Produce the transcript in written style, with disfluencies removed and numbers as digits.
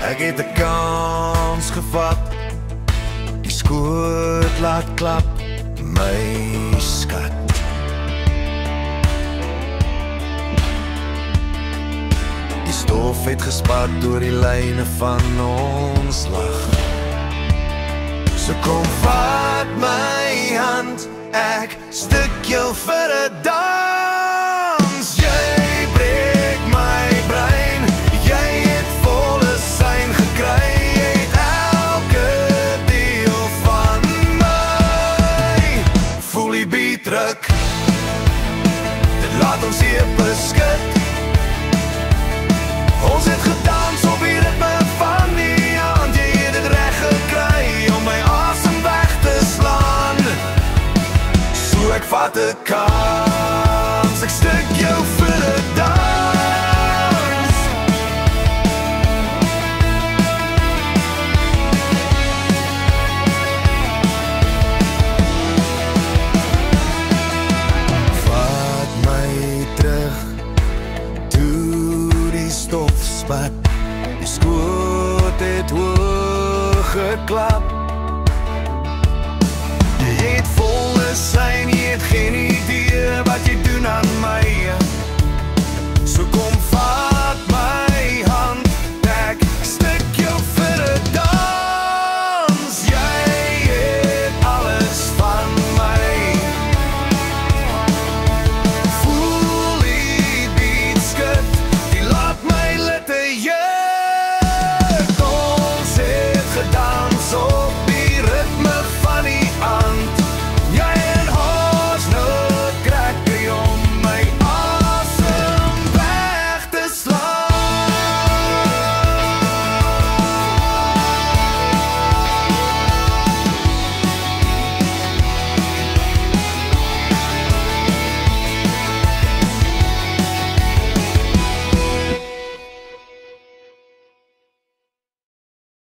Ek het 'n kans gevat, die skoot laat klap, my skat. Die stof het gespat deur die lyne van ons lag. So kom vat my hand, ek stik jou vir 'n dans. Jy breek my brein, jy het volle sein gekry, jy het elke deel van my. Voel die beat druk, dit laat ons hier beskik. Ons het gedans op die ritme van die hand, jy het het reg gekry om my asem weg te slaan. So ek vat 'n kans.